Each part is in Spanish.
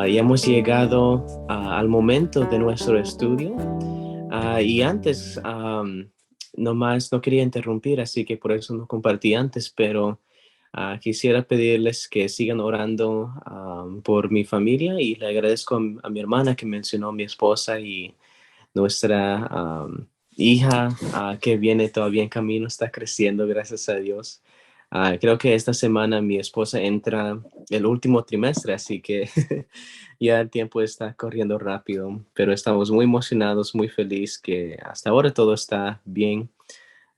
Ya hemos llegado al momento de nuestro estudio. Y antes, nomás no quería interrumpir, así que por eso no compartí antes, pero quisiera pedirles que sigan orando por mi familia y le agradezco a mi hermana que mencionó mi esposa y nuestra hija que viene todavía en camino, está creciendo, gracias a Dios. Creo que esta semana mi esposa entra el último trimestre, así que ya el tiempo está corriendo rápido, pero estamos muy emocionados, muy felices que hasta ahora todo está bien.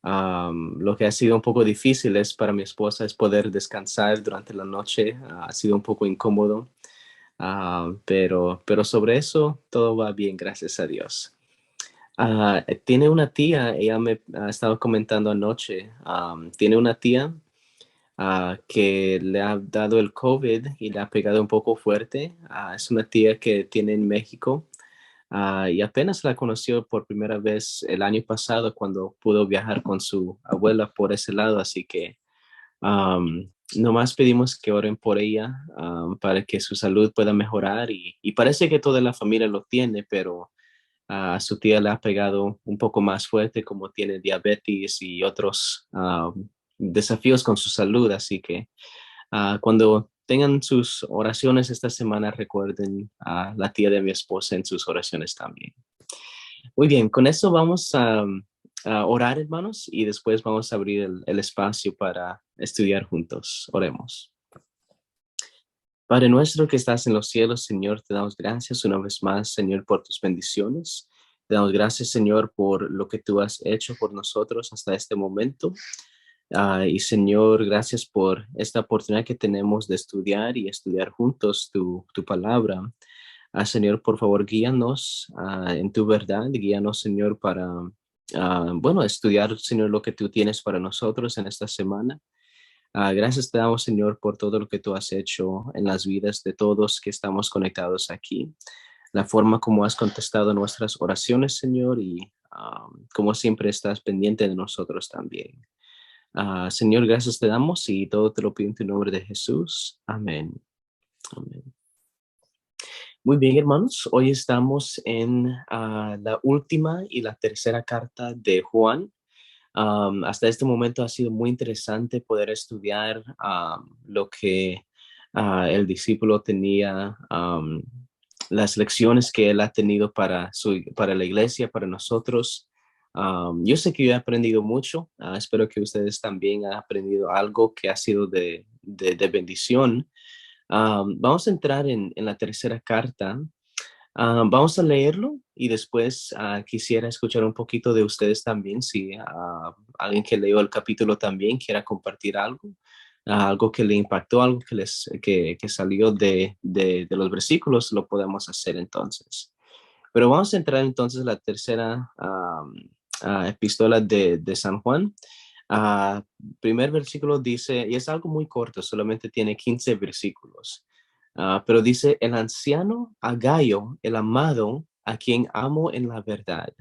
Lo que ha sido un poco difícil es para mi esposa es poder descansar durante la noche. Ha sido un poco incómodo, pero sobre eso todo va bien, gracias a Dios. Tiene una tía, ella me ha estado comentando anoche, tiene una tía que le ha dado el COVID y le ha pegado un poco fuerte. Es una tía que tiene en México y apenas la conoció por primera vez el año pasado cuando pudo viajar con su abuela por ese lado, así que nomás pedimos que oren por ella para que su salud pueda mejorar y parece que toda la familia lo tiene, pero a su tía le ha pegado un poco más fuerte, como tiene diabetes y otros desafíos con su salud. Así que cuando tengan sus oraciones esta semana, recuerden a la tía de mi esposa en sus oraciones también. Muy bien, con eso vamos a orar, hermanos, y después vamos a abrir el espacio para estudiar juntos. Oremos. Padre nuestro que estás en los cielos, Señor, te damos gracias una vez más, Señor, por tus bendiciones. Te damos gracias, Señor, por lo que tú has hecho por nosotros hasta este momento. Y Señor, gracias por esta oportunidad que tenemos de estudiar y estudiar juntos tu palabra. Señor, por favor, guíanos en tu verdad. Guíanos, Señor, para, bueno, estudiar, Señor, lo que tú tienes para nosotros en esta semana. Gracias te damos, Señor, por todo lo que tú has hecho en las vidas de todos que estamos conectados aquí. La forma como has contestado nuestras oraciones, Señor, y como siempre estás pendiente de nosotros también. Señor, gracias te damos y todo te lo pido en tu nombre de Jesús. Amén. Amén. Muy bien, hermanos. Hoy estamos en la última y la tercera carta de Juan. Hasta este momento ha sido muy interesante poder estudiar lo que el discípulo tenía, las lecciones que él ha tenido para la iglesia, para nosotros. Yo sé que yo he aprendido mucho. Espero que ustedes también han aprendido algo que ha sido de bendición. Vamos a entrar en la tercera carta. Vamos a leerlo y después quisiera escuchar un poquito de ustedes también, si alguien que leyó el capítulo también quiera compartir algo, algo que le impactó, algo que salió de los versículos, lo podemos hacer entonces. Pero vamos a entrar entonces a la tercera epístola de San Juan. Ah, Primer versículo dice, y es algo muy corto, solamente tiene 15 versículos. Pero dice, el anciano a Gayo, el amado, a quien amo en la verdad.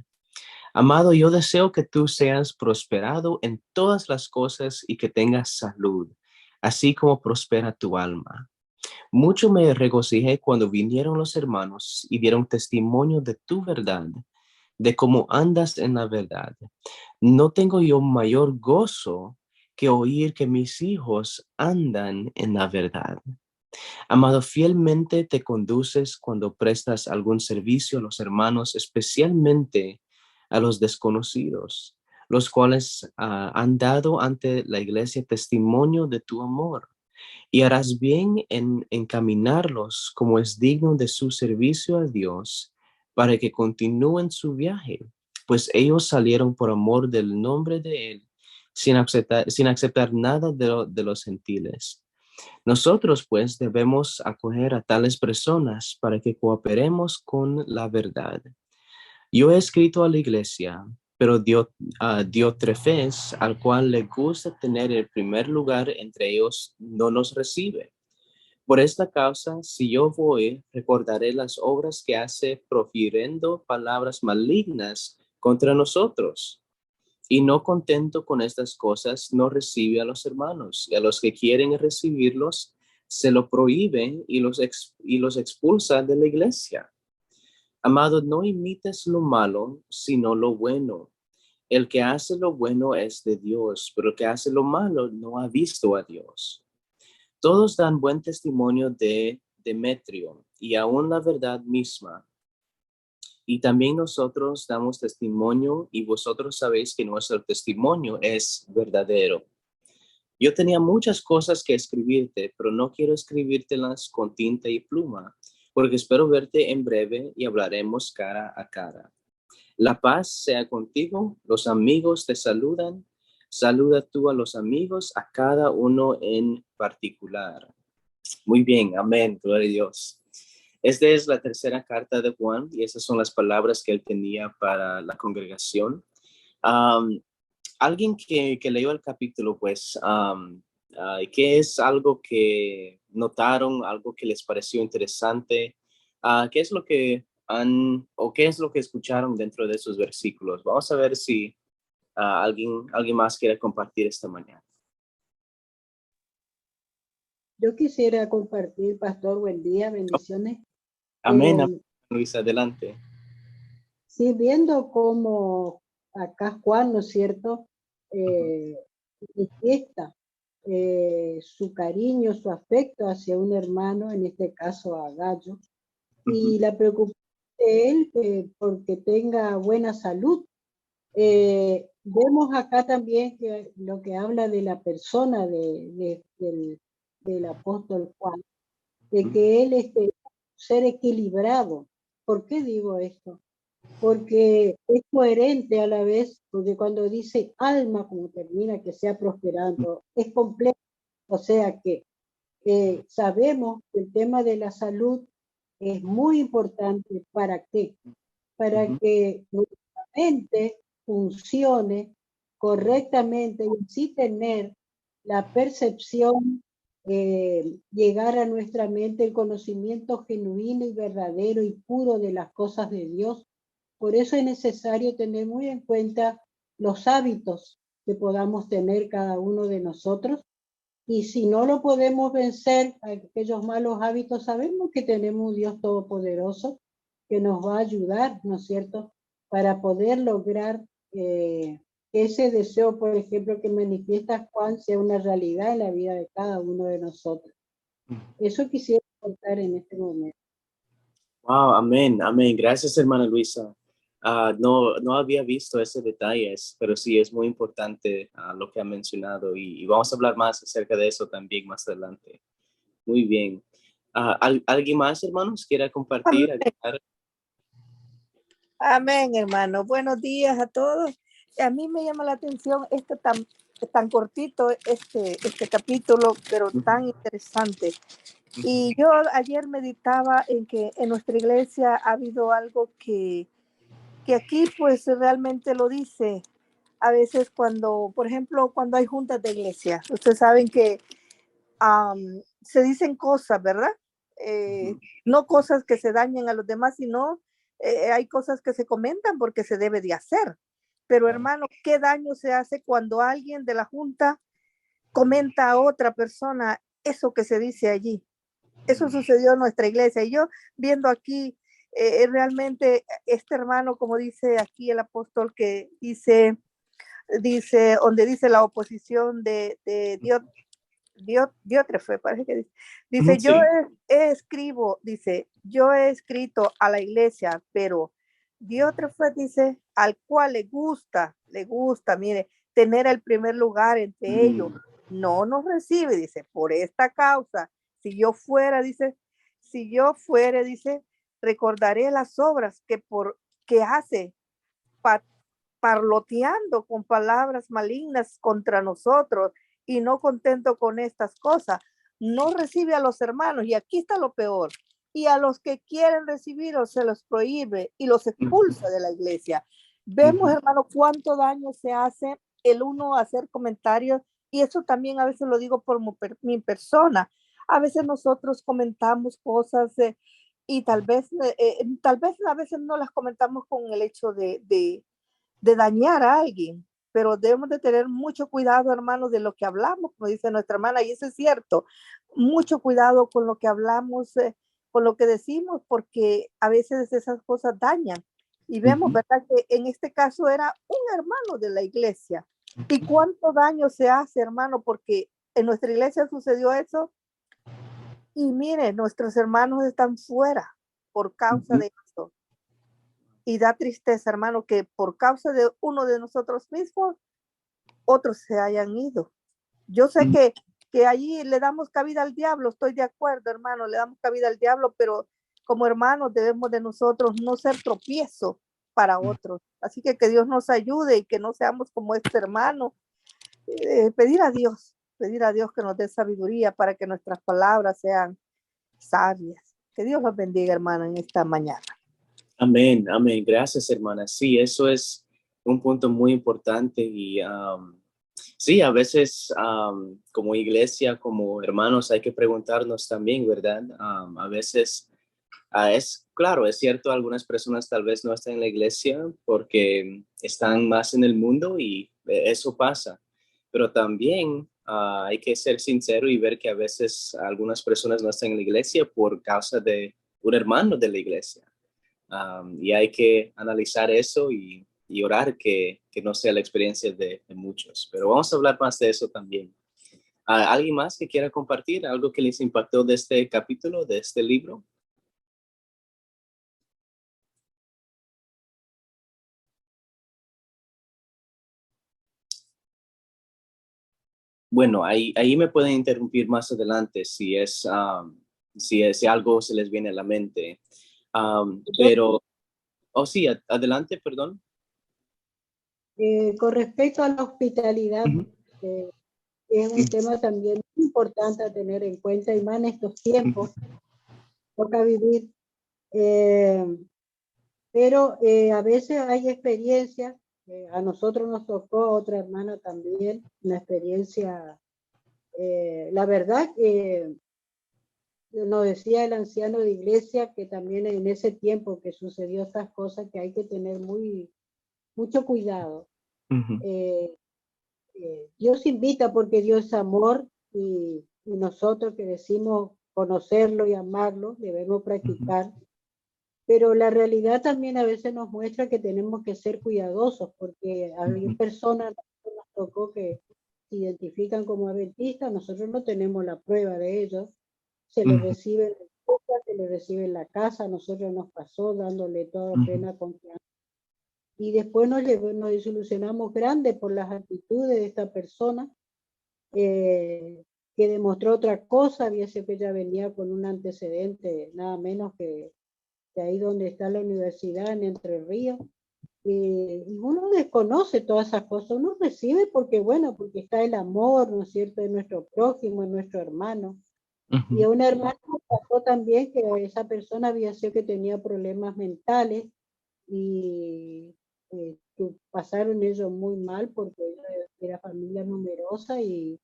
Amado, yo deseo que tú seas prosperado en todas las cosas y que tengas salud, así como prospera tu alma. Mucho me regocijé cuando vinieron los hermanos y dieron testimonio de tu verdad, de cómo andas en la verdad. No tengo yo mayor gozo que oír que mis hijos andan en la verdad. Amado, fielmente te conduces cuando prestas algún servicio a los hermanos, especialmente a los desconocidos, los cuales han dado ante la iglesia testimonio de tu amor. Y harás bien en encaminarlos como es digno de su servicio a Dios, para que continúen su viaje, pues ellos salieron por amor del nombre de Él, sin aceptar nada de los gentiles. Nosotros, pues, debemos acoger a tales personas para que cooperemos con la verdad. Yo he escrito a la iglesia, pero Diotrefes, al cual le gusta tener el primer lugar entre ellos, no nos recibe. Por esta causa, si yo voy, recordaré las obras que hace profiriendo palabras malignas contra nosotros. Y no contento con estas cosas, no recibe a los hermanos, y a los que quieren recibirlos, se lo prohíbe y y los expulsa de la iglesia. Amado, no imites lo malo, sino lo bueno. El que hace lo bueno es de Dios, pero el que hace lo malo no ha visto a Dios. Todos dan buen testimonio de Demetrio y aún la verdad misma. Y también nosotros damos testimonio y vosotros sabéis que nuestro testimonio es verdadero. Yo tenía muchas cosas que escribirte, pero no quiero escribírtelas con tinta y pluma, porque espero verte en breve y hablaremos cara a cara. La paz sea contigo, los amigos te saludan. Saluda tú a los amigos, a cada uno en particular. Muy bien, amén, gloria a Dios. Esta es la tercera carta de Juan y esas son las palabras que él tenía para la congregación. Um, Alguien que leyó el capítulo, pues, ¿qué es algo que notaron, algo que les pareció interesante? ¿Qué es lo que o qué es lo que escucharon dentro de esos versículos? Vamos a ver si alguien más quiere compartir esta mañana. Yo quisiera compartir, pastor, buen día, bendiciones. Amén, Luis, adelante. Sí, viendo cómo acá Juan, ¿no es cierto?, manifiesta su cariño, su afecto hacia un hermano, en este caso a Gallo, y la preocupación de él porque tenga buena salud. Vemos acá también que lo que habla de la persona del apóstol Juan, de que él es un ser equilibrado. ¿Por qué digo esto? Porque es coherente a la vez, porque cuando dice alma, como termina, que sea prosperando, es completo. O sea que sabemos que el tema de la salud es muy importante. ¿Para qué? Para que nuestra mente funcione correctamente y así tener la percepción, llegar a nuestra mente el conocimiento genuino y verdadero y puro de las cosas de Dios. Por eso es necesario tener muy en cuenta los hábitos que podamos tener cada uno de nosotros. Y si no lo podemos vencer, aquellos malos hábitos, sabemos que tenemos un Dios todopoderoso que nos va a ayudar, ¿no es cierto?, para poder lograr que ese deseo, por ejemplo, que manifiesta Juan, sea una realidad en la vida de cada uno de nosotros. Eso quisiera contar en este momento. Wow, amén, amén. Gracias, hermana Luisa. No había visto ese detalle, pero sí es muy importante lo que ha mencionado y vamos a hablar más acerca de eso también más adelante. Muy bien. ¿Alguien más, hermanos, quiera compartir? Amén, hermano. Buenos días a todos. A mí me llama la atención tan cortito este capítulo, pero tan interesante. Y yo ayer meditaba en que en nuestra iglesia ha habido algo que aquí pues realmente lo dice. A veces cuando, por ejemplo, cuando hay juntas de iglesia, ustedes saben que se dicen cosas, ¿verdad? No cosas que se dañen a los demás, sino hay cosas que se comentan porque se debe de hacer. Pero hermano, ¿qué daño se hace cuando alguien de la junta comenta a otra persona eso que se dice allí? Eso sucedió en nuestra iglesia. Y yo viendo aquí, realmente este hermano, como dice aquí el apóstol, que dice, donde dice la oposición de Dios, Diótrefe, parece que dice, Sí. yo yo he escrito a la iglesia, pero Diótrefe dice, al cual le gusta, mire, tener el primer lugar entre ellos, no nos recibe, dice, por esta causa, si yo fuera, dice, recordaré las obras que hace, parloteando con palabras malignas contra nosotros, y no contento con estas cosas, no recibe a los hermanos, y aquí está lo peor, y a los que quieren recibirlos se los prohíbe y los expulsa de la iglesia. Vemos, hermano, cuánto daño se hace el uno hacer comentarios, y eso también a veces lo digo por mi persona. A veces nosotros comentamos cosas y tal vez a veces no las comentamos con el hecho de dañar a alguien, pero debemos de tener mucho cuidado, hermanos, de lo que hablamos, como dice nuestra hermana, y eso es cierto, mucho cuidado con lo que hablamos, con lo que decimos, porque a veces esas cosas dañan. Y vemos, ¿verdad? Que en este caso era un hermano de la iglesia. ¿Y cuánto daño se hace, hermano? Porque en nuestra iglesia sucedió eso. Y mire, nuestros hermanos están fuera por causa de esto. Y da tristeza, hermano, que por causa de uno de nosotros mismos, otros se hayan ido. Yo sé que allí le damos cabida al diablo, estoy de acuerdo, hermano, le damos cabida al diablo, pero como hermanos debemos de nosotros no ser tropiezo para otros. Así que Dios nos ayude y que no seamos como este hermano. Pedir a Dios que nos dé sabiduría para que nuestras palabras sean sabias. Que Dios los bendiga, hermano, en esta mañana. Amén, amén. Gracias, hermana. Sí, eso es un punto muy importante y sí, a veces como iglesia, como hermanos, hay que preguntarnos también, ¿verdad? A veces es claro, es cierto, algunas personas tal vez no están en la iglesia porque están más en el mundo y eso pasa, pero también hay que ser sincero y ver que a veces algunas personas no están en la iglesia por causa de un hermano de la iglesia. Y hay que analizar eso y orar que no sea la experiencia de muchos. Pero vamos a hablar más de eso también. ¿Alguien más que quiera compartir algo que les impactó de este capítulo, de este libro? Bueno, ahí me pueden interrumpir más adelante si algo se les viene a la mente. Pero, sí, adelante, perdón. Con respecto a la hospitalidad, es un tema también muy importante a tener en cuenta, y más en estos tiempos, toca vivir, pero a veces hay experiencias, a nosotros nos tocó, a otra hermana también, una experiencia, la verdad que nos decía el anciano de iglesia que también en ese tiempo que sucedió estas cosas, que hay que tener mucho cuidado. Dios invita porque Dios es amor, y nosotros que decimos conocerlo y amarlo, debemos practicar. Pero la realidad también a veces nos muestra que tenemos que ser cuidadosos, porque hay personas que nos tocó que se identifican como adventistas, nosotros no tenemos la prueba de ellos, se les recibe en la escuela, se les recibe en la casa, a nosotros nos pasó dándole toda plena confianza. Y después nos desilusionamos grande por las actitudes de esta persona, que demostró otra cosa. Había sido que ella venía con un antecedente, nada menos que de ahí donde está la universidad, en Entre Ríos. Y uno desconoce todas esas cosas, uno recibe porque, bueno, porque está el amor, ¿no es cierto?, de nuestro prójimo, de nuestro hermano. Y a una hermana pasó también que esa persona había sido que tenía problemas mentales, y pasaron ellos muy mal porque era familia numerosa, y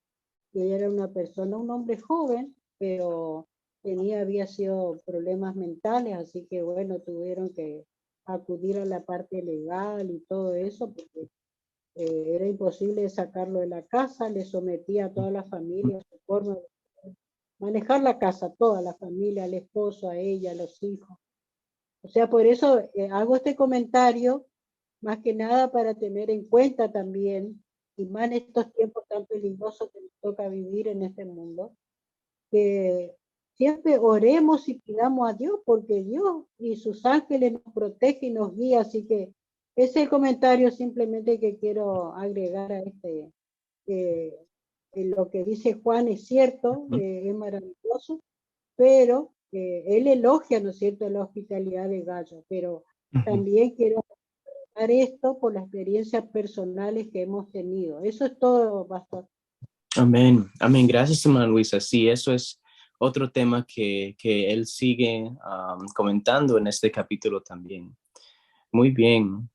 ella era una persona, un hombre joven, pero había sido problemas mentales, así que bueno, tuvieron que acudir a la parte legal y todo eso, porque era imposible sacarlo de la casa, le sometía a toda la familia a su forma de manejar la casa, toda la familia, al esposo, a ella, a los hijos. O sea, por eso hago este comentario, más que nada para tener en cuenta también, y más en estos tiempos tan peligrosos que nos toca vivir en este mundo, que siempre oremos y pidamos a Dios, porque Dios y sus ángeles nos protegen y nos guían. Así que ese es el comentario simplemente que quiero agregar a lo que dice Juan es cierto, es maravilloso, pero él elogia, ¿no es cierto?, la hospitalidad de Gallo, pero también quiero dar esto por las experiencias personales que hemos tenido. Eso es todo, pastor. Amén, amén. Gracias, hermana Luisa. Sí, eso es otro tema que él sigue comentando en este capítulo también. Muy bien.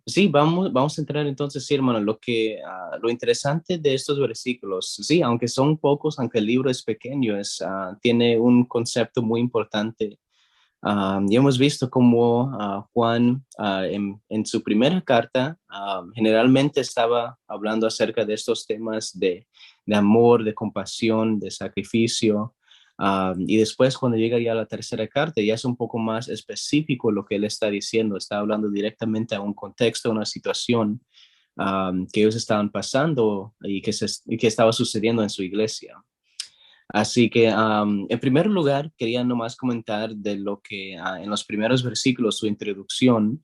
Sí, vamos a entrar entonces, sí, hermano, lo interesante de estos versículos, sí, aunque son pocos, aunque el libro es pequeño, tiene un concepto muy importante Y hemos visto cómo Juan en su primera carta generalmente estaba hablando acerca de estos temas de amor, de compasión, de sacrificio. Y después cuando llega ya a la tercera carta ya es un poco más específico lo que él está diciendo. Está hablando directamente a un contexto, a una situación que ellos estaban pasando y que estaba sucediendo en su iglesia. Así que, en primer lugar, quería nomás comentar de lo que en los primeros versículos, su introducción,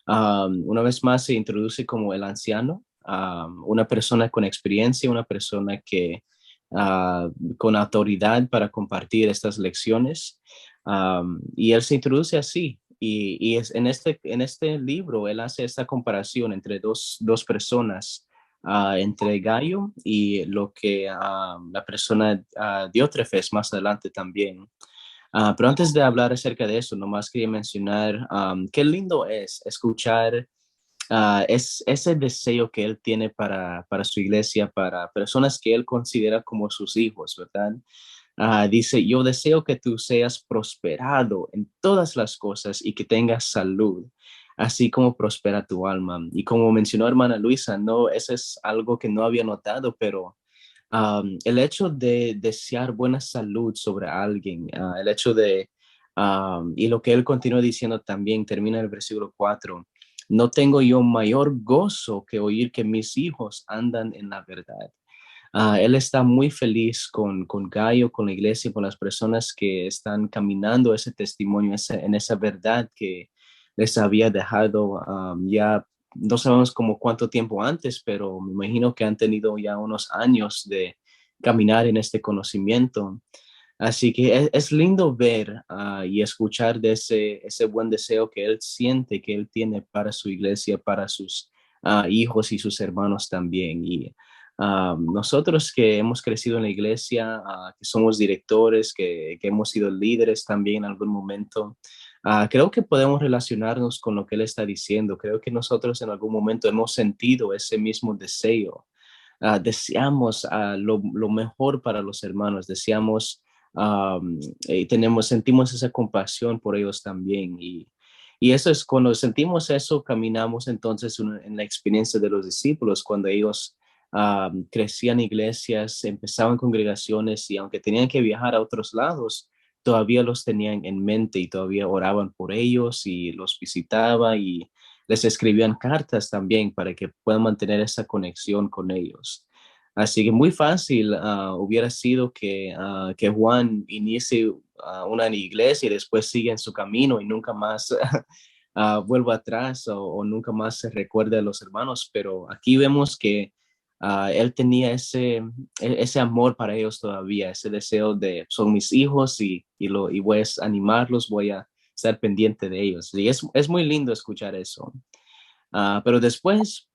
una vez más se introduce como el anciano, una persona con experiencia, una persona que con autoridad para compartir estas lecciones. Y él se introduce así. Y es, en este libro, él hace esta comparación entre dos personas entre Gallo y lo que la persona Diótrefes más adelante también. Pero antes de hablar acerca de eso, nomás quería mencionar qué lindo es escuchar ese deseo que él tiene para su iglesia, para personas que él considera como sus hijos, ¿verdad? Dice, yo deseo que tú seas prosperado en todas las cosas y que tengas salud, así como prospera tu alma. Y como mencionó hermana Luisa, no, eso es algo que no había notado, pero el hecho de desear buena salud sobre alguien, el hecho de, y lo que él continúa diciendo también, termina el versículo 4, no tengo yo mayor gozo que oír que mis hijos andan en la verdad. Él está muy feliz con Gallo, con la iglesia, con las personas que están caminando ese testimonio, en esa verdad que les había dejado ya, no sabemos como cuánto tiempo antes, pero me imagino que han tenido ya unos años de caminar en este conocimiento. Así que es lindo ver y escuchar de ese buen deseo que él siente, que él tiene para su iglesia, para sus hijos y sus hermanos también. Y nosotros que hemos crecido en la iglesia, que somos directores, que hemos sido líderes también en algún momento, creo que podemos relacionarnos con lo que él está diciendo. Creo que nosotros en algún momento hemos sentido ese mismo deseo. Deseamos lo mejor para los hermanos, deseamos, sentimos esa compasión por ellos también. Y eso es cuando sentimos eso, caminamos entonces en la experiencia de los discípulos, cuando ellos crecían iglesias, empezaban congregaciones y aunque tenían que viajar a otros lados, todavía los tenían en mente y todavía oraban por ellos y los visitaba y les escribían cartas también para que puedan mantener esa conexión con ellos. Así que muy fácil hubiera sido que Juan inicie una iglesia y después siga en su camino y nunca más vuelva atrás o nunca más se recuerde a los hermanos, pero aquí vemos que él tenía ese amor para ellos todavía, ese deseo de son mis hijos y voy a animarlos, voy a estar pendiente de ellos. Y es muy lindo escuchar eso. Pero después,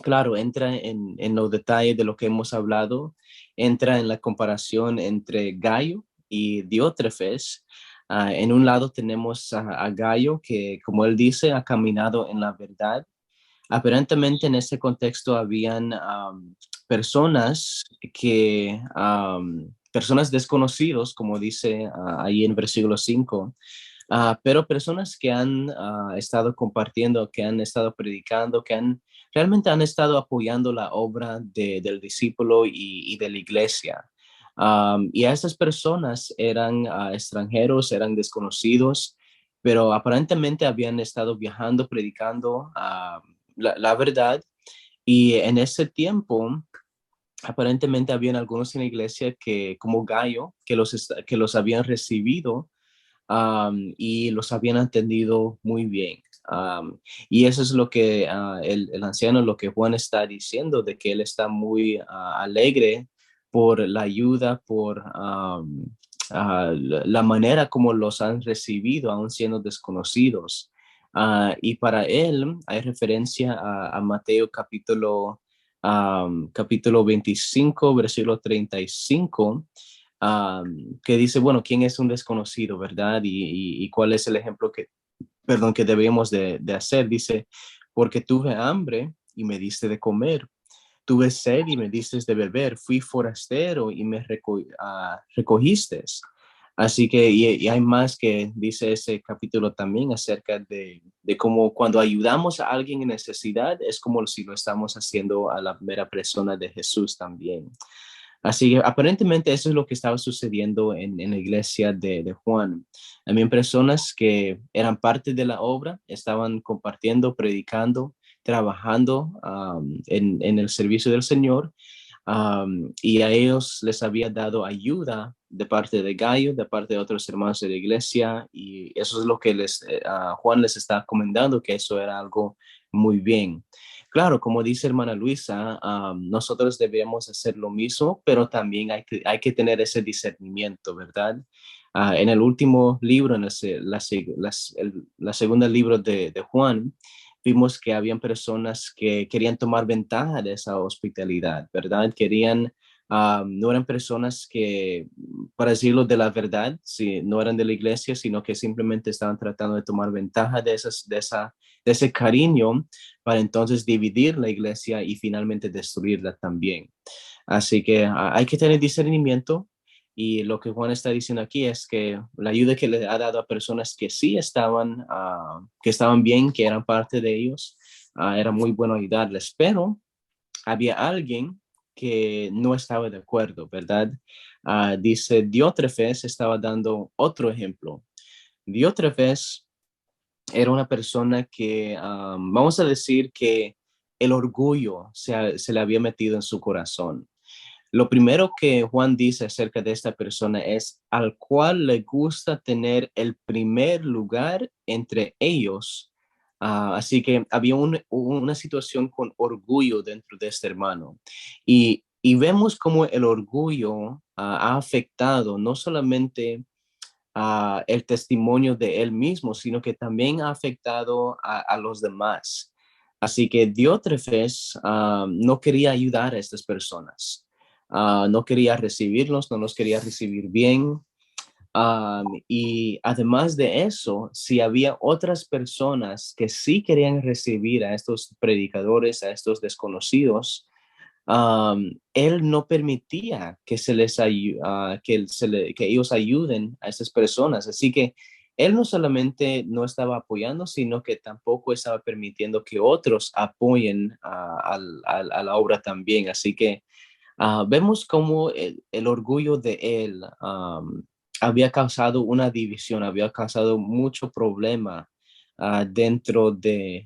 claro, entra en los detalles de lo que hemos hablado, entra en la comparación entre Gallo y Diótrefes. En un lado tenemos a Gallo que, como él dice, ha caminado en la verdad. Aparentemente en ese contexto habían personas personas desconocidos, como dice ahí en versículo 5, pero personas que han estado compartiendo, que han estado predicando, realmente han estado apoyando la obra del discípulo y de la iglesia. Y a esas personas eran extranjeros, eran desconocidos, pero aparentemente habían estado viajando, predicando la verdad. Y en ese tiempo, aparentemente habían algunos en la iglesia que, como Gallo, que los habían recibido y los habían entendido muy bien. Y eso es lo que el anciano, lo que Juan está diciendo, de que él está muy alegre por la ayuda, por la manera como los han recibido, aún siendo desconocidos. Y para él hay referencia a Mateo capítulo 25, versículo 35, que dice, bueno, ¿quién es un desconocido, verdad? Y cuál es el ejemplo que debemos de hacer. Dice, porque tuve hambre y me diste de comer, tuve sed y me diste de beber, fui forastero y me recogiste, Así que, y hay más que dice ese capítulo también acerca de cómo cuando ayudamos a alguien en necesidad, es como si lo estamos haciendo a la mera persona de Jesús también. Así que aparentemente eso es lo que estaba sucediendo en la iglesia de Juan. Habían personas que eran parte de la obra, estaban compartiendo, predicando, trabajando en el servicio del Señor, y a ellos les había dado ayuda de parte de Gallo, de parte de otros hermanos de la iglesia, y eso es lo que Juan les está comentando, que eso era algo muy bien. Claro, como dice hermana Luisa, nosotros debemos hacer lo mismo, pero también hay que tener ese discernimiento, ¿verdad? En el último libro, la segunda libro de Juan, vimos que habían personas que querían tomar ventaja de esa hospitalidad, ¿verdad? No eran personas que, para decirlo de la verdad, sí, no eran de la iglesia, sino que simplemente estaban tratando de tomar ventaja de ese cariño para entonces dividir la iglesia y finalmente destruirla también. Así que hay que tener discernimiento, y lo que Juan está diciendo aquí es que la ayuda que le ha dado a personas que sí que estaban bien, que eran parte de ellos, era muy bueno ayudarles, pero había alguien que no estaba de acuerdo, ¿verdad? Dice, Diótrefes estaba dando otro ejemplo. Diótrefes era una persona que, vamos a decir que el orgullo se le había metido en su corazón. Lo primero que Juan dice acerca de esta persona es al cual le gusta tener el primer lugar entre ellos. Así que había una situación con orgullo dentro de este hermano. Y vemos cómo el orgullo ha afectado no solamente el testimonio de él mismo, sino que también ha afectado a los demás. Así que Diótrefes no quería ayudar a estas personas. No quería recibirlos, no los quería recibir bien. Y además de eso, si había otras personas que sí querían recibir a estos predicadores, a estos desconocidos, él no permitía que que ellos ayuden a esas personas. Así que él no solamente no estaba apoyando, sino que tampoco estaba permitiendo que otros apoyen a la obra también. Así que vemos cómo el orgullo de él había causado una división, había causado mucho problema dentro de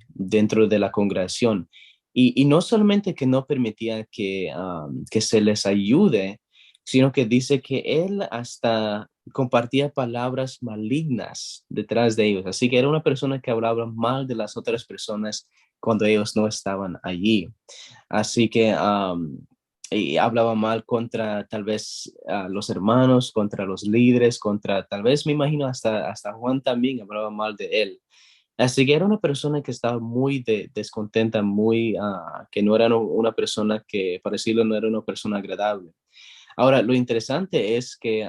la congregación. Y no solamente que no permitía que se les ayude, sino que dice que él hasta compartía palabras malignas detrás de ellos. Así que era una persona que hablaba mal de las otras personas cuando ellos no estaban allí. Así que y hablaba mal contra tal vez los hermanos, contra los líderes, contra tal vez me imagino hasta Juan también hablaba mal de él. Así que era una persona que estaba muy descontenta, que no era una persona que, para decirlo, no era una persona agradable. Ahora, lo interesante es que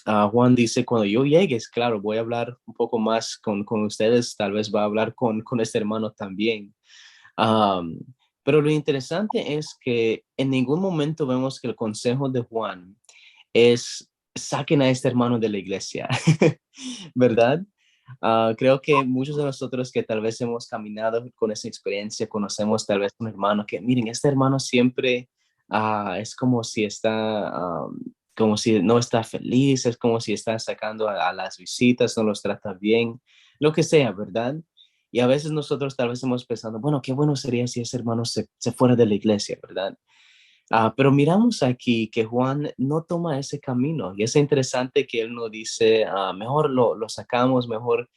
Juan dice, cuando yo llegue, es claro, voy a hablar un poco más con ustedes, tal vez va a hablar con este hermano también. Um, pero lo interesante es que en ningún momento vemos que el consejo de Juan es saquen a este hermano de la iglesia, ¿verdad? Creo que muchos de nosotros que tal vez hemos caminado con esa experiencia, conocemos tal vez un hermano que, miren, este hermano siempre es como si como si no está feliz, es como si está sacando a las visitas, no los trata bien, lo que sea, ¿verdad? Y a veces nosotros tal vez hemos pensado, bueno, qué bueno sería si ese hermano se fuera de la iglesia, ¿verdad? Pero miramos aquí que Juan no toma ese camino, y es interesante que él no dice, mejor lo sacamos, mejor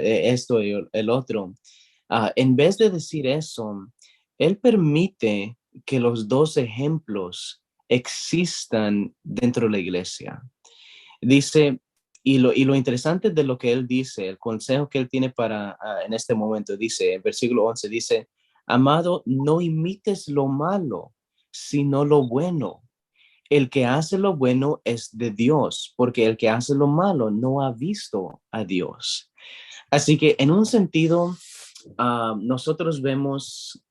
esto y el otro. En vez de decir eso, él permite que los dos ejemplos existan dentro de la iglesia. Dice, y lo interesante de lo que él dice, el consejo que él tiene en este momento, dice, en versículo 11, dice, amado, no imites lo malo, sino lo bueno. El que hace lo bueno es de Dios, porque el que hace lo malo no ha visto a Dios. Así que en un sentido, nosotros vemos,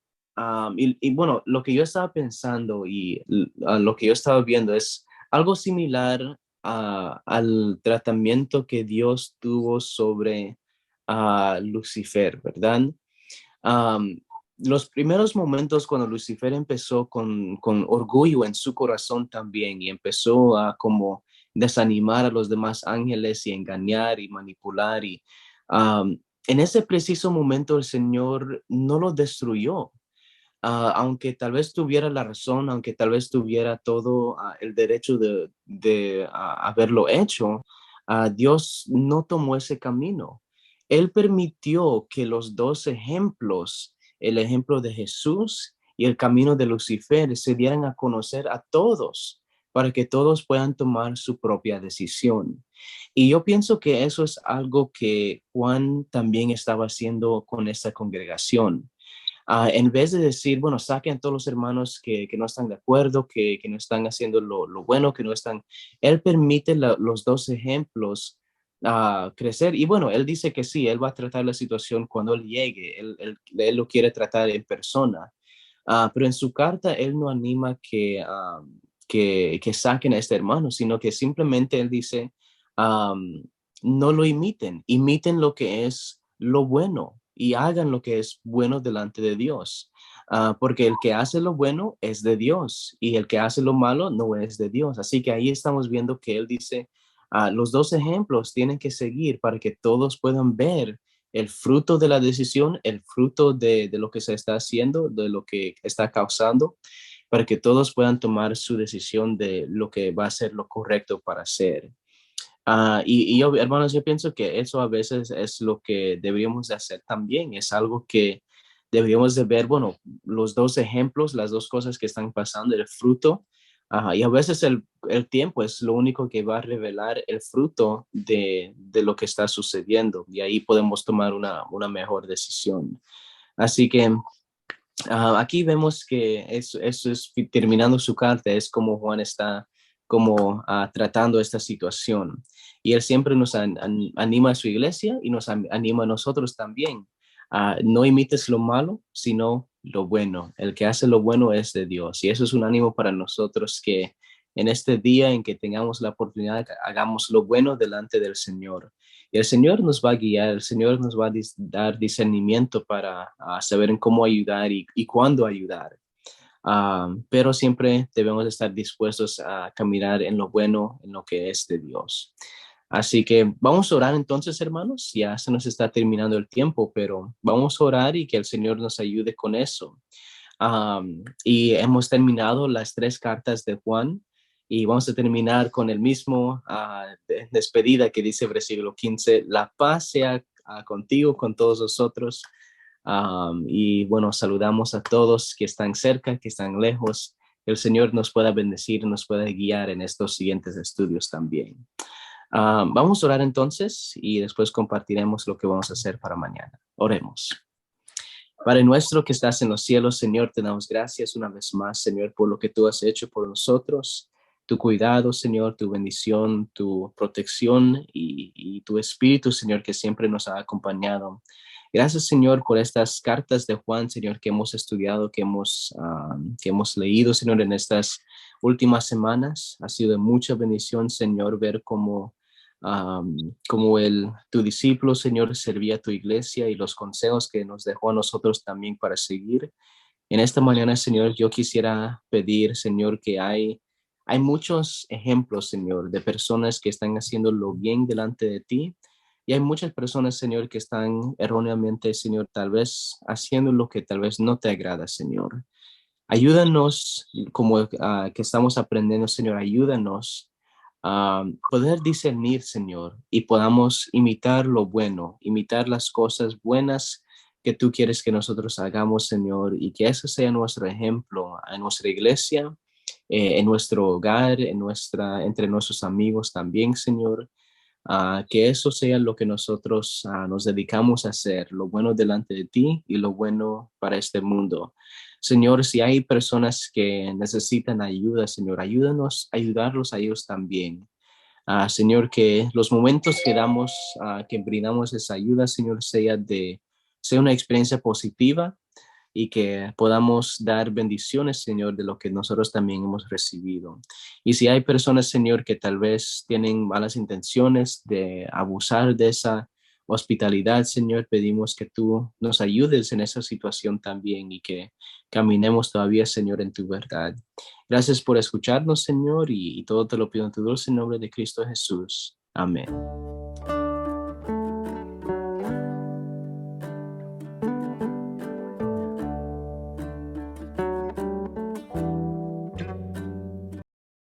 y bueno, lo que yo estaba pensando y lo que yo estaba viendo es algo similar al tratamiento que Dios tuvo sobre Lucifer, ¿verdad? Am, los primeros momentos cuando Lucifer empezó con orgullo en su corazón también y empezó a como desanimar a los demás ángeles y engañar y manipular y en ese preciso momento el Señor no lo destruyó. Aunque tal vez tuviera la razón, aunque tal vez tuviera todo el derecho de haberlo hecho, Dios no tomó ese camino. Él permitió que los dos ejemplos, el ejemplo de Jesús y el camino de Lucifer, se dieran a conocer a todos para que todos puedan tomar su propia decisión. Y yo pienso que eso es algo que Juan también estaba haciendo con esta congregación. En vez de decir, bueno, saquen a todos los hermanos que no están de acuerdo, que no están haciendo lo bueno, que no están, él permite los dos ejemplos crecer. Y bueno, él dice que sí, él va a tratar la situación cuando él llegue, él lo quiere tratar en persona. Pero en su carta él no anima que saquen a este hermano, sino que simplemente él dice, no lo imiten, imiten lo que es lo bueno y hagan lo que es bueno delante de Dios. Porque el que hace lo bueno es de Dios y el que hace lo malo no es de Dios. Así que ahí estamos viendo que él dice, los dos ejemplos tienen que seguir para que todos puedan ver el fruto de la decisión, el fruto de lo que se está haciendo, de lo que está causando, para que todos puedan tomar su decisión de lo que va a ser lo correcto para hacer. Y yo, hermanos, yo pienso que eso a veces es lo que deberíamos de hacer también. Es algo que deberíamos de ver, bueno, los dos ejemplos, las dos cosas que están pasando, el fruto. Y a veces el tiempo es lo único que va a revelar el fruto de lo que está sucediendo. Y ahí podemos tomar una mejor decisión. Así que aquí vemos que eso es terminando su carta, es como Juan está como tratando esta situación. Y él siempre nos anima a su iglesia y nos anima a nosotros también. No imites lo malo, sino lo bueno. El que hace lo bueno es de Dios. Y eso es un ánimo para nosotros que en este día en que tengamos la oportunidad, hagamos lo bueno delante del Señor. Y el Señor nos va a guiar, el Señor nos va a dar discernimiento para saber en cómo ayudar y cuándo ayudar. Pero siempre debemos estar dispuestos a caminar en lo bueno, en lo que es de Dios. Así que vamos a orar entonces, hermanos. Ya se nos está terminando el tiempo, pero vamos a orar y que el Señor nos ayude con eso. Y hemos terminado las tres cartas de Juan y vamos a terminar con el mismo despedida que dice versículo 15, la paz sea contigo, con todos nosotros. Y bueno, saludamos a todos que están cerca, que están lejos. Que el Señor nos pueda bendecir, nos pueda guiar en estos siguientes estudios también. Vamos a orar entonces y después compartiremos lo que vamos a hacer para mañana. Oremos. Padre nuestro que estás en los cielos, Señor, te damos gracias una vez más, Señor, por lo que tú has hecho por nosotros, tu cuidado, Señor, tu bendición, tu protección y tu espíritu, Señor, que siempre nos ha acompañado. Gracias, Señor, por estas cartas de Juan, Señor, que hemos estudiado, que hemos leído, Señor, en estas últimas semanas. Ha sido de mucha bendición, Señor, ver como tu discípulo, Señor, servía a tu iglesia y los consejos que nos dejó a nosotros también para seguir. En esta mañana, Señor, yo quisiera pedir, Señor, que hay muchos ejemplos, Señor, de personas que están haciendo lo bien delante de ti. Y hay muchas personas, Señor, que están erróneamente, Señor, tal vez haciendo lo que tal vez no te agrada, Señor. Ayúdanos, como que estamos aprendiendo, Señor, ayúdanos a poder discernir, Señor, y podamos imitar lo bueno, imitar las cosas buenas que tú quieres que nosotros hagamos, Señor, y que ese sea nuestro ejemplo en nuestra iglesia, en nuestro hogar, entre nuestros amigos también, Señor. Que eso sea lo que nosotros nos dedicamos a hacer, lo bueno delante de ti y lo bueno para este mundo. Señor, si hay personas que necesitan ayuda, Señor, ayúdanos a ayudarlos a ellos también. Señor, que los momentos que damos, que brindamos esa ayuda, Señor, sea una experiencia positiva, y que podamos dar bendiciones, Señor, de lo que nosotros también hemos recibido. Y si hay personas, Señor, que tal vez tienen malas intenciones de abusar de esa hospitalidad, Señor, pedimos que tú nos ayudes en esa situación también y que caminemos todavía, Señor, en tu verdad. Gracias por escucharnos, Señor, y todo te lo pido en tu dulce nombre de Cristo Jesús. Amén.